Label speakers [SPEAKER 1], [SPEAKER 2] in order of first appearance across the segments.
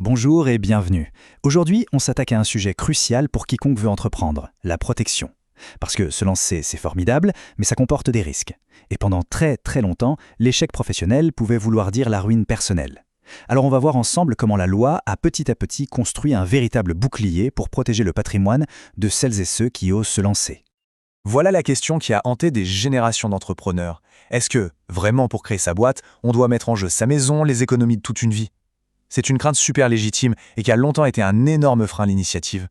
[SPEAKER 1] Bonjour et bienvenue. Aujourd'hui, on s'attaque à un sujet crucial pour quiconque veut entreprendre, la protection. Parce que se lancer, c'est formidable, mais ça comporte des risques. Et pendant très longtemps, l'échec professionnel pouvait vouloir dire la ruine personnelle. Alors on va voir ensemble comment la loi a petit à petit construit un véritable bouclier pour protéger le patrimoine de celles et ceux qui osent se lancer.
[SPEAKER 2] Voilà la question qui a hanté des générations d'entrepreneurs. Est-ce que, vraiment pour créer sa boîte, on doit mettre en jeu sa maison, les économies de toute une vie? C'est une crainte super légitime et qui a longtemps été un énorme frein à l'initiative.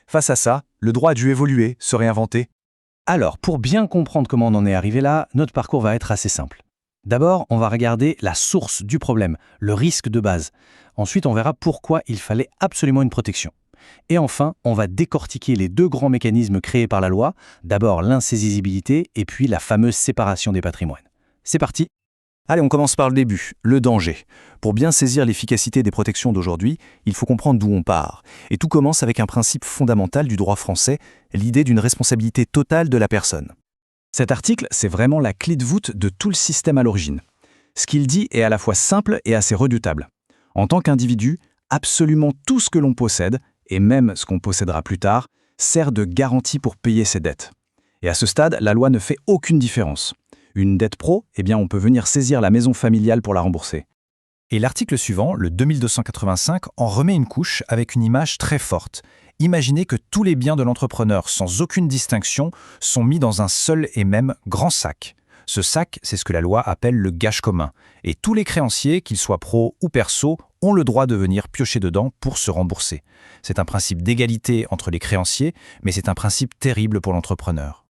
[SPEAKER 2] Face à ça, le droit a dû évoluer, se réinventer.
[SPEAKER 1] Alors, pour bien comprendre comment on en est arrivé là, notre parcours va être assez simple. D'abord, on va regarder la source du problème, le risque de base. Ensuite, on verra pourquoi il fallait absolument une protection. Et enfin, on va décortiquer les deux grands mécanismes créés par la loi, d'abord l'insaisissabilité et puis la fameuse séparation des patrimoines. C'est parti! Allez, on commence par le début, le danger. Pour bien saisir l'efficacité des protections d'aujourd'hui, il faut comprendre d'où on part. Et tout commence avec un principe fondamental du droit français, l'idée d'une responsabilité totale de la personne. Cet article, c'est vraiment la clé de voûte de tout le système à l'origine. Ce qu'il dit est à la fois simple et assez redoutable. En tant qu'individu, absolument tout ce que l'on possède, et même ce qu'on possédera plus tard, sert de garantie pour payer ses dettes. Et à ce stade, la loi ne fait aucune différence. Une dette pro, on peut venir saisir la maison familiale pour la rembourser. Et l'article suivant, le 2285, en remet une couche avec une image très forte. Imaginez que tous les biens de l'entrepreneur, sans aucune distinction, sont mis dans un seul et même grand sac. Ce sac, c'est ce que la loi appelle le gage commun. Et tous les créanciers, qu'ils soient pro ou perso, ont le droit de venir piocher dedans pour se rembourser. C'est un principe d'égalité entre les créanciers, mais c'est un principe terrible pour l'entrepreneur.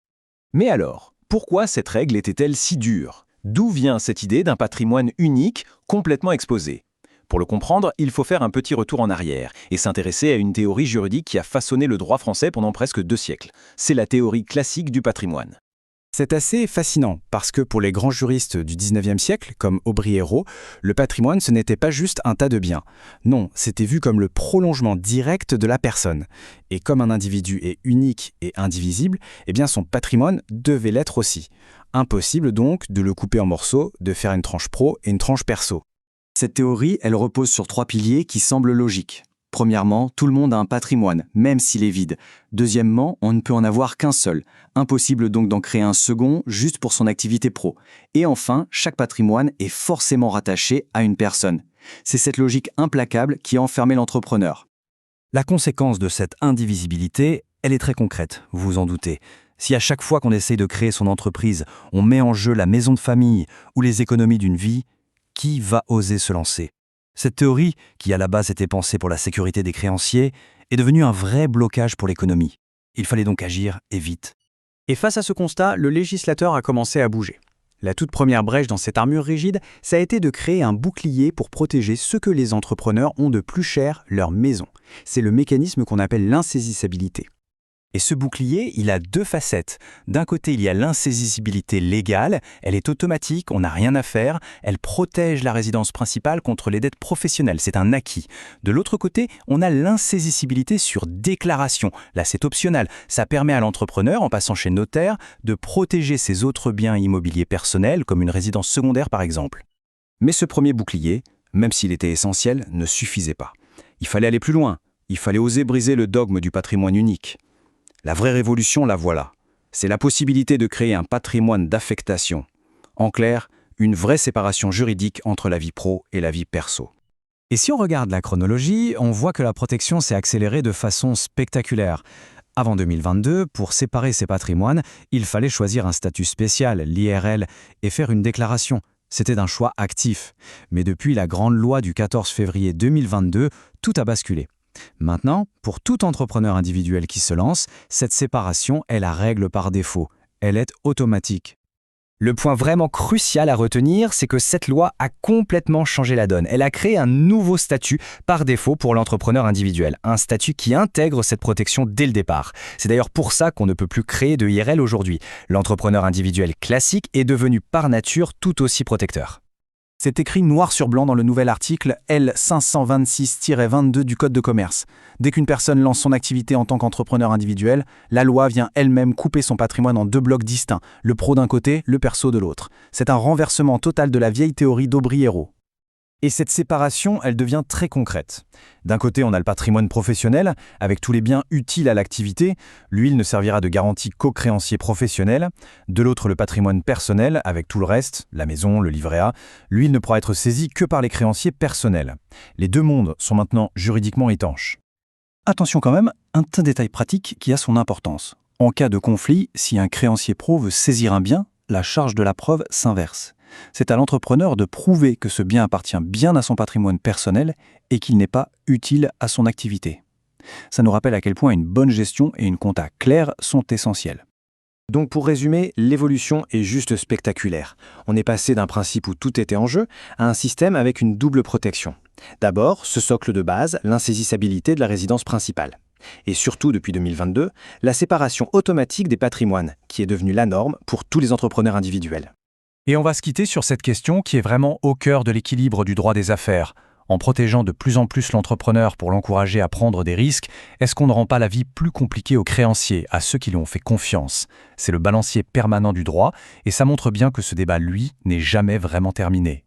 [SPEAKER 2] Mais alors, pourquoi cette règle était-elle si dure? D'où vient cette idée d'un patrimoine unique, complètement exposé? Pour le comprendre, il faut faire un petit retour en arrière et s'intéresser à une théorie juridique qui a façonné le droit français pendant presque 2 siècles. C'est la théorie classique du patrimoine.
[SPEAKER 1] C'est assez fascinant parce que pour les grands juristes du 19e siècle, comme Aubry et Rau, le patrimoine ce n'était pas juste un tas de biens. Non, c'était vu comme le prolongement direct de la personne. Et comme un individu est unique et indivisible, son patrimoine devait l'être aussi. Impossible donc de le couper en morceaux, de faire une tranche pro et une tranche perso. Cette théorie, elle repose sur 3 piliers qui semblent logiques. Premièrement, tout le monde a un patrimoine, même s'il est vide. Deuxièmement, on ne peut en avoir qu'un seul. Impossible donc d'en créer un second juste pour son activité pro. Et enfin, chaque patrimoine est forcément rattaché à une personne. C'est cette logique implacable qui a enfermé l'entrepreneur. La conséquence de cette indivisibilité, elle est très concrète, vous vous en doutez. Si à chaque fois qu'on essaye de créer son entreprise, on met en jeu la maison de famille ou les économies d'une vie, qui va oser se lancer ? Cette théorie, qui à la base était pensée pour la sécurité des créanciers, est devenue un vrai blocage pour l'économie. Il fallait donc agir, et vite. Et face à ce constat, le législateur a commencé à bouger. La toute première brèche dans cette armure rigide, ça a été de créer un bouclier pour protéger ce que les entrepreneurs ont de plus cher, leur maison. C'est le mécanisme qu'on appelle l'insaisissabilité. Et ce bouclier, il a 2 facettes. D'un côté, il y a l'insaisissabilité légale, elle est automatique, on n'a rien à faire, elle protège la résidence principale contre les dettes professionnelles, c'est un acquis. De l'autre côté, on a l'insaisissabilité sur déclaration. Là, c'est optionnel, ça permet à l'entrepreneur, en passant chez le notaire, de protéger ses autres biens immobiliers personnels, comme une résidence secondaire par exemple. Mais ce premier bouclier, même s'il était essentiel, ne suffisait pas. Il fallait aller plus loin, il fallait oser briser le dogme du patrimoine unique. La vraie révolution, la voilà. C'est la possibilité de créer un patrimoine d'affectation. En clair, une vraie séparation juridique entre la vie pro et la vie perso. Et si on regarde la chronologie, on voit que la protection s'est accélérée de façon spectaculaire. Avant 2022, pour séparer ces patrimoines, il fallait choisir un statut spécial, l'IRL, et faire une déclaration. C'était un choix actif. Mais depuis la grande loi du 14 février 2022, tout a basculé. Maintenant, pour tout entrepreneur individuel qui se lance, cette séparation est la règle par défaut. Elle est automatique. Le point vraiment crucial à retenir, c'est que cette loi a complètement changé la donne. Elle a créé un nouveau statut par défaut pour l'entrepreneur individuel. Un statut qui intègre cette protection dès le départ. C'est d'ailleurs pour ça qu'on ne peut plus créer de IRL aujourd'hui. L'entrepreneur individuel classique est devenu par nature tout aussi protecteur. C'est écrit noir sur blanc dans le nouvel article L526-22 du Code de commerce. Dès qu'une personne lance son activité en tant qu'entrepreneur individuel, la loi vient elle-même couper son patrimoine en 2 blocs distincts, le pro d'un côté, le perso de l'autre. C'est un renversement total de la vieille théorie d'Aubry et Rau. Et cette séparation, elle devient très concrète. D'un côté, on a le patrimoine professionnel, avec tous les biens utiles à l'activité. Lui, il ne servira de garantie qu'aux créanciers professionnels. De l'autre, le patrimoine personnel, avec tout le reste, la maison, le livret A. Lui, il ne pourra être saisi que par les créanciers personnels. Les deux mondes sont maintenant juridiquement étanches.
[SPEAKER 3] Attention quand même, un petit détail pratique qui a son importance. En cas de conflit, si un créancier pro veut saisir un bien, la charge de la preuve s'inverse. C'est à l'entrepreneur de prouver que ce bien appartient bien à son patrimoine personnel et qu'il n'est pas utile à son activité. Ça nous rappelle à quel point une bonne gestion et une compta claire sont essentielles.
[SPEAKER 1] Donc pour résumer, l'évolution est juste spectaculaire. On est passé d'un principe où tout était en jeu à un système avec une double protection. D'abord, ce socle de base, l'insaisissabilité de la résidence principale. Et surtout, depuis 2022, la séparation automatique des patrimoines, qui est devenue la norme pour tous les entrepreneurs individuels.
[SPEAKER 3] Et on va se quitter sur cette question qui est vraiment au cœur de l'équilibre du droit des affaires. En protégeant de plus en plus l'entrepreneur pour l'encourager à prendre des risques, est-ce qu'on ne rend pas la vie plus compliquée aux créanciers, à ceux qui lui ont fait confiance? C'est le balancier permanent du droit, et ça montre bien que ce débat, lui, n'est jamais vraiment terminé.